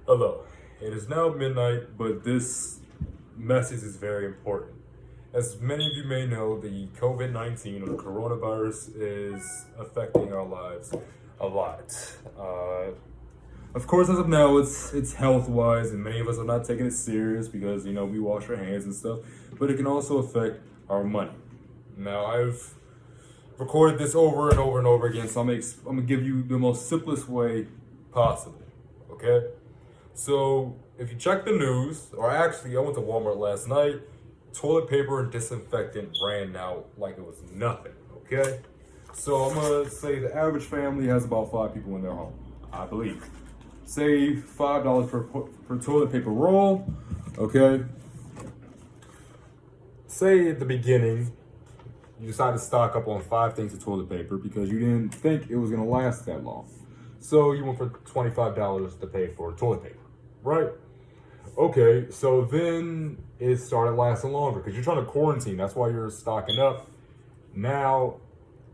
Hello, it is now midnight, but this message is very important. As many of you may know, the COVID-19 or the coronavirus is affecting our lives a lot. Of course, as of now, it's health-wise, and many of us are not taking it serious because we wash our hands and stuff. But it can also affect our money. Now, I've recorded this over and over and over again, so I'm gonna give you the most simplest way possible. Okay. So if you check the news, or actually I went to Walmart last night, toilet paper and disinfectant ran out like it was nothing, okay? So I'm gonna say the average family has about 5 people in their home, I believe. Say $5 per toilet paper roll, okay? Say at the beginning, you decided to stock up on 5 things of toilet paper because you didn't think it was gonna last that long. So you went for $25 to pay for toilet paper. Right? Okay, so then it started lasting longer because you're trying to quarantine. That's why you're stocking up. Now,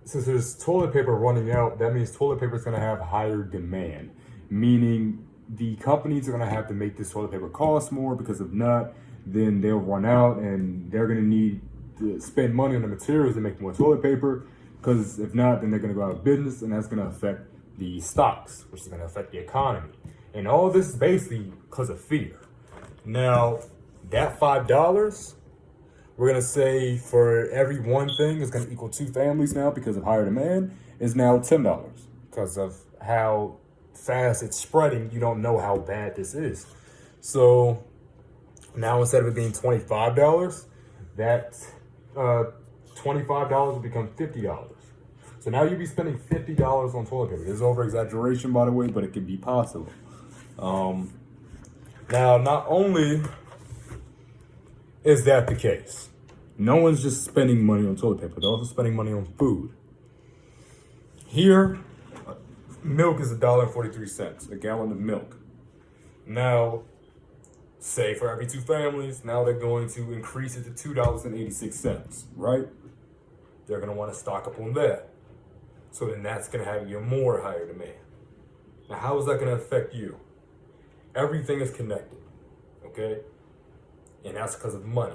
since there's toilet paper running out, that means toilet paper is going to have higher demand, meaning the companies are going to have to make this toilet paper cost more because if not, then they'll run out and they're going to need to spend money on the materials to make more toilet paper because if not, then they're going to go out of business and that's going to affect the stocks, which is going to affect the economy. And all this is basically because of fear. Now, that $5, we're going to say for every one thing is going to equal 2 families now because of higher demand, is now $10 because of how fast it's spreading. You don't know how bad this is. So now instead of it being $25, that $25 will become $50. So now you'll be spending $50 on toilet paper. This is over exaggeration, by the way, but it could be possible. Now, not only is that the case, no one's just spending money on toilet paper. They're also spending money on food. Here, milk is $1.43, a gallon of milk. Now, say for every 2 families, now they're going to increase it to $2.86, right? They're going to want to stock up on that. So then that's going to have even more higher demand. Now, how is that going to affect you? Everything is connected, okay? And that's because of money.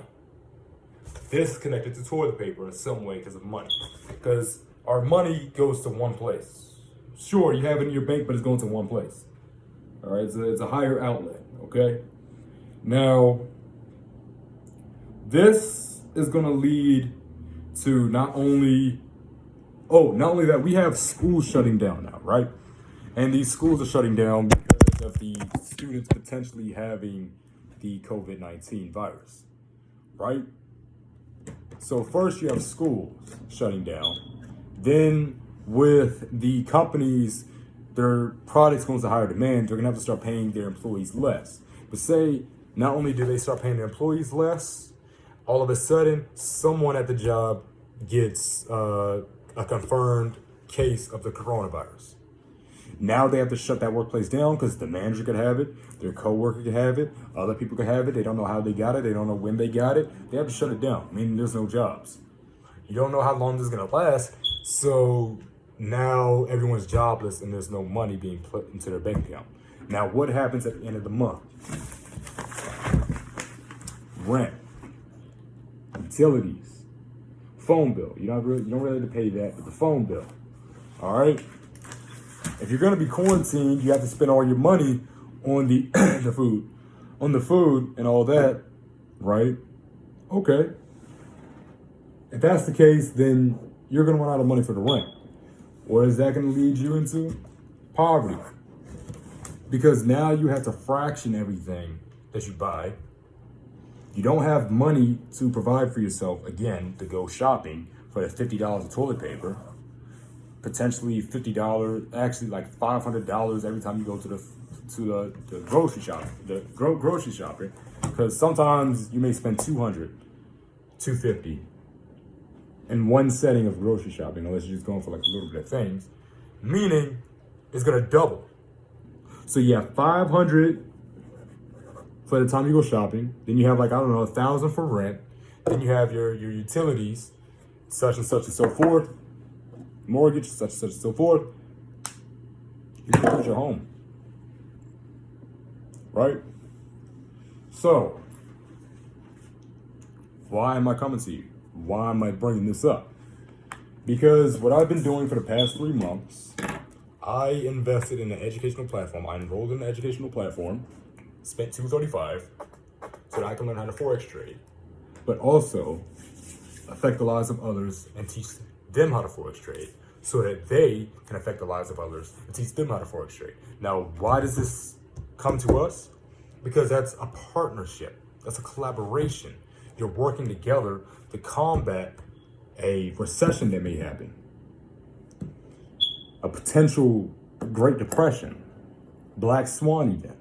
This is connected to toilet paper in some way because of money. Because our money goes to one place. Sure, you have it in your bank, but it's going to one place. All right, it's a higher outlet, okay? Now, this is going to lead to not only that, we have schools shutting down now, right? And these schools are shutting down because of the students potentially having the COVID-19 virus, right? So first you have schools shutting down. Then with the companies, their products going to higher demand, they're gonna have to start paying their employees less. But say, not only do they start paying their employees less, all of a sudden, someone at the job gets a confirmed case of the coronavirus. Now they have to shut that workplace down because the manager could have it, their coworker could have it, other people could have it. They don't know how they got it. They don't know when they got it. They have to shut it down, meaning there's no jobs. You don't know how long this is going to last. So now everyone's jobless and there's no money being put into their bank account. Now what happens at the end of the month? Rent, utilities, phone bill. You don't really have to pay that, but the phone bill. All right. If you're going to be quarantined, you have to spend all your money on the the food and all that, right? Okay. If that's the case, then you're going to run out of money for the rent. What is that going to lead you into? Poverty. Because now you have to fraction everything that you buy. You don't have money to provide for yourself, again, to go shopping for the $50 of toilet paper. Potentially $50, actually like $500 every time you go to the grocery shop, grocery shopping, because sometimes you may spend $200, $250 in one setting of grocery shopping, unless you're just going for like a little bit of things, meaning it's gonna double. So you have $500 for the time you go shopping, then you have like, I don't know, $1,000 for rent, then you have your utilities, such and so forth, mortgage, such and so forth. You can lose your home, right? So, why am I coming to you? Why am I bringing this up? Because what I've been doing for the past 3 months, I invested in an educational platform. I enrolled in an educational platform, spent $235 so that I can learn how to forex trade, but also affect the lives of others and teach them how to forex trade so that they can affect the lives of others and teach them how to forex trade. Now, why does this come to us? Because that's a partnership. That's a collaboration. You're working together to combat a recession that may happen, a potential Great Depression, Black Swan event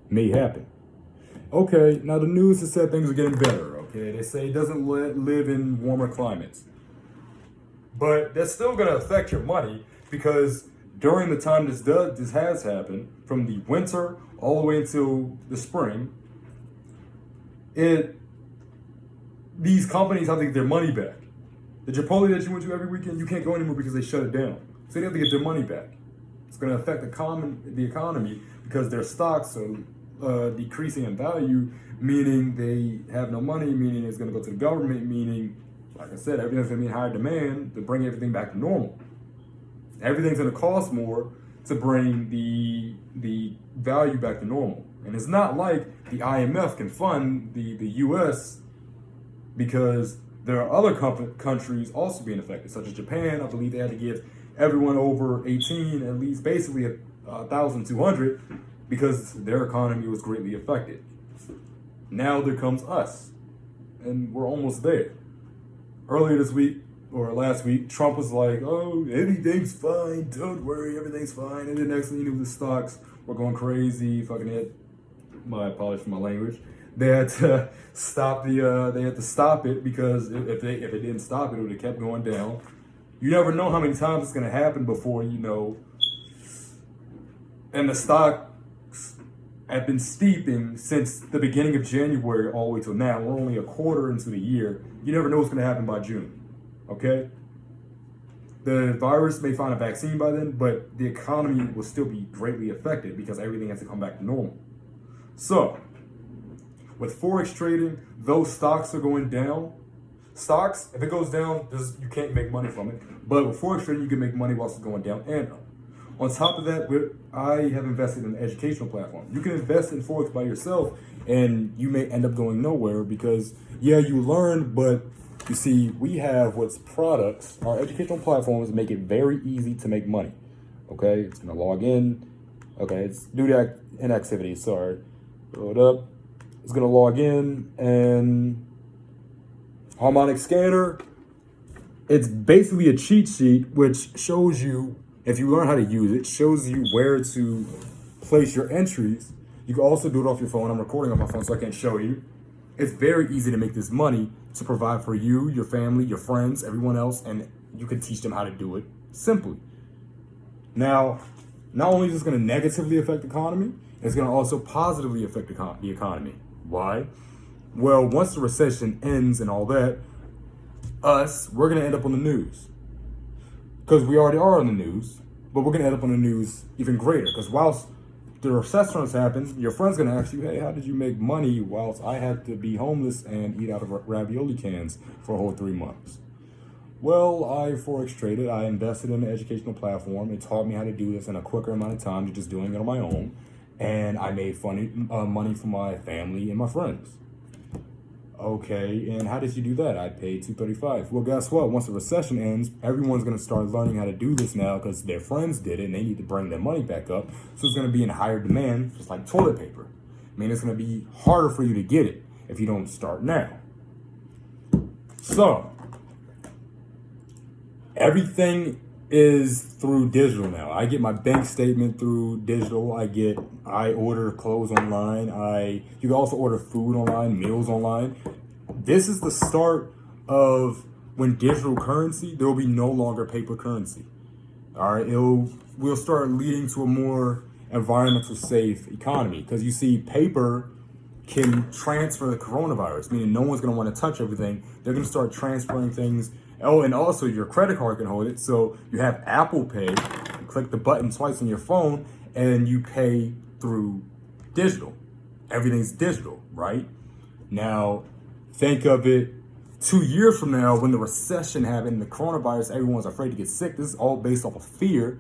may happen. Okay, now the news has said things are getting better, okay? They say it doesn't live in warmer climates. But that's still gonna affect your money because during the time this has happened, from the winter all the way until the spring, these companies have to get their money back. The Chipotle that you went to every weekend, you can't go anymore because they shut it down. So they have to get their money back. It's going to affect the economy because their stocks are decreasing in value, meaning they have no money, meaning it's going to go to the government, meaning, like I said, everything's going to be in higher demand to bring everything back to normal. Everything's going to cost more to bring the value back to normal. And it's not like the IMF can fund the U.S. because there are other countries also being affected, such as Japan. I believe they had to give everyone over 18 at least basically 1,200 because their economy was greatly affected. Now there comes us, and we're almost there. Earlier this week, or last week, Trump was like, oh, everything's fine, don't worry, everything's fine. And the next thing you know, the stocks were going crazy, fucking it. My apologies for my language. They had to stop it because if it didn't stop it would have kept going down. You never know how many times it's gonna happen before you know. And the stocks have been steeping since the beginning of January all the way till now. We're only a quarter into the year. You never know what's gonna happen by June. Okay? The virus may find a vaccine by then, but the economy will still be greatly affected because everything has to come back to normal. So, with forex trading, those stocks are going down. Stocks, if it goes down, you can't make money from it. But with forex trading, you can make money whilst it's going down and up. On top of that, I have invested in an educational platform. You can invest in forex by yourself, and you may end up going nowhere because, yeah, you learn, but you see, we have what's products. Our educational platforms make it very easy to make money. Okay, it's gonna log in. Okay, it's do that in activity. Sorry, throw it up. It's gonna log in and harmonic scanner. It's basically a cheat sheet which shows you, if you learn how to use it, shows you where to place your entries. You can also do it off your phone. I'm recording on my phone so I can't show you. It's very easy to make this money to provide for you, your family, your friends, everyone else, and you can teach them how to do it simply. Now, not only is this going to negatively affect the economy, it's going to also positively affect the economy. Why? Well, once the recession ends and all that, we're going to end up on the news. Because we already are on the news, but we're going to end up on the news even greater. Because whilst the recession has happened, your friend's going to ask you, hey, how did you make money whilst I had to be homeless and eat out of ravioli cans for a whole 3 months? Well, I forex traded. I invested in an educational platform. It taught me how to do this in a quicker amount of time than just doing it on my own. And I made money for my family and my friends. Okay, and how did you do that? I paid $235. Well, guess what? Once the recession ends, everyone's going to start learning how to do this now because their friends did it and they need to bring their money back up. So it's going to be in higher demand, just like toilet paper. I mean, it's going to be harder for you to get it if you don't start now. So, everything is through digital now. I get my bank statement through digital. I order clothes online. You can also order food online, meals online. This is the start of when digital currency, there will be no longer paper currency. All right, we'll start leading to a more environmental safe economy because you see paper can transfer the coronavirus, meaning no one's going to want to touch everything. They're going to start transferring things. Oh, and also your credit card can hold it. So you have Apple Pay. You click the button twice on your phone, and you pay through digital. Everything's digital, right? Now, think of it 2 years from now when the recession happened, the coronavirus, everyone's afraid to get sick. This is all based off of fear.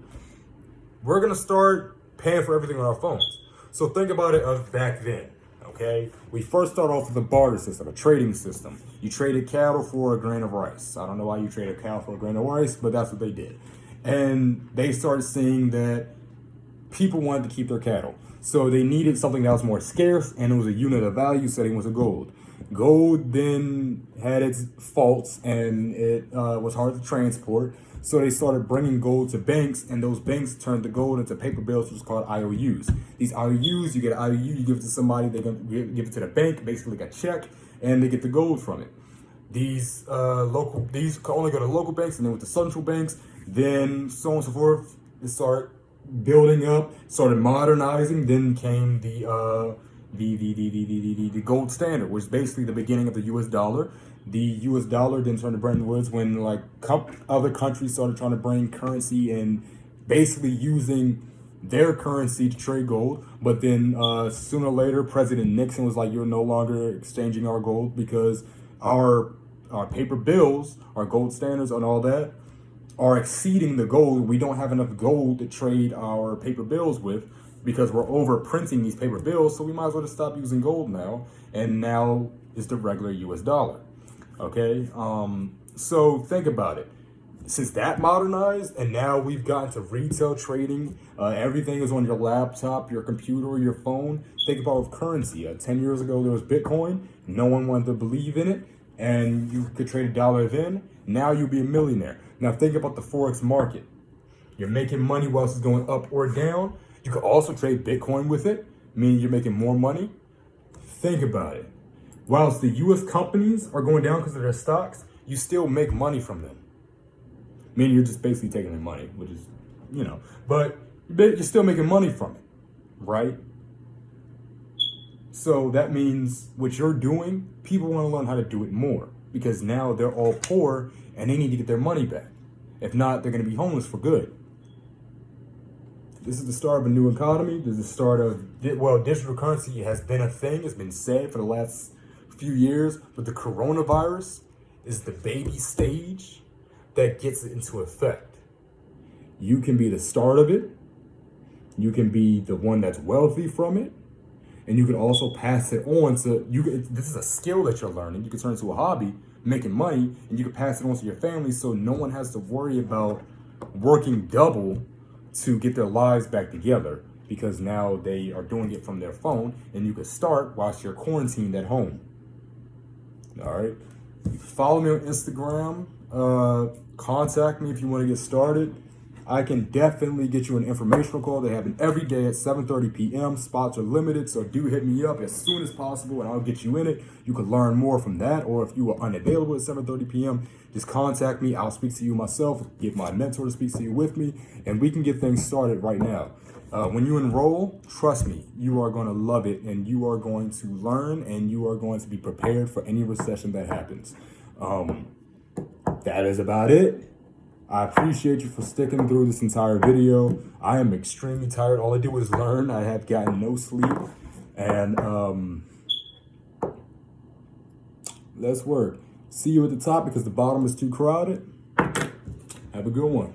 We're going to start paying for everything on our phones. So think about it of back then, okay? We first started off with a barter system, a trading system. You traded cattle for a grain of rice. I don't know why you traded cattle for a grain of rice, but that's what they did. And they started seeing that people wanted to keep their cattle. So they needed something that was more scarce, and it was a unit of value, setting was a gold. Gold then had its faults, and it was hard to transport. So they started bringing gold to banks, and those banks turned the gold into paper bills, which was called IOUs. These IOUs, you get an IOU, you give it to somebody, they give it to the bank, basically like a check, and they get the gold from it. These could only go to local banks, and then with the central banks, then so on and so forth. It started building up, started modernizing. Then came the gold standard, which is basically the beginning of the U.S. dollar. The U.S. dollar then turned to Bretton Woods when like other countries started trying to bring currency and basically using their currency to trade gold. But then sooner or later, President Nixon was like, "You're no longer exchanging our gold because our paper bills, our gold standards, and all that are exceeding the gold. We don't have enough gold to trade our paper bills with because we're over printing these paper bills. So we might as well just stop using gold now." And now it's the regular U.S. dollar. Okay, so think about it. Since that modernized, and now we've gotten to retail trading, everything is on your laptop, your computer, your phone. Think about currency. 10 years ago, there was Bitcoin. No one wanted to believe in it, and you could trade $1 then. Now you'll be a millionaire. Now think about the forex market. You're making money whilst it's going up or down. You could also trade Bitcoin with it, meaning you're making more money. Think about it. Whilst the U.S. companies are going down because of their stocks, you still make money from them. Meaning you're just basically taking their money, which is, but you're still making money from it, right? So that means what you're doing, people want to learn how to do it more because now they're all poor and they need to get their money back. If not, they're going to be homeless for good. This is the start of a new economy. This is the start of, digital currency has been a thing. It's been said for the last few years, but the coronavirus is the baby stage that gets it into effect. You can be the start of it. You can be the one that's wealthy from it. And you can also pass it on to this is a skill that you're learning. You can turn it into a hobby, making money, and you can pass it on to your family so no one has to worry about working double to get their lives back together because now they are doing it from their phone and you can start whilst you're quarantined at home. All right. Follow me on Instagram. Contact me if you want to get started. I can definitely get you an informational call. They happen every day at 7:30 p.m. Spots are limited, so do hit me up as soon as possible and I'll get you in it. You can learn more from that, or if you are unavailable at 7:30 p.m., just contact me. I'll speak to you myself, get my mentor to speak to you with me, and we can get things started right now. When you enroll, trust me, you are going to love it, and you are going to learn, and you are going to be prepared for any recession that happens. That is about it. I appreciate you for sticking through this entire video. I am extremely tired. All I do is learn. I have gotten no sleep. And let's work. See you at the top because the bottom is too crowded. Have a good one.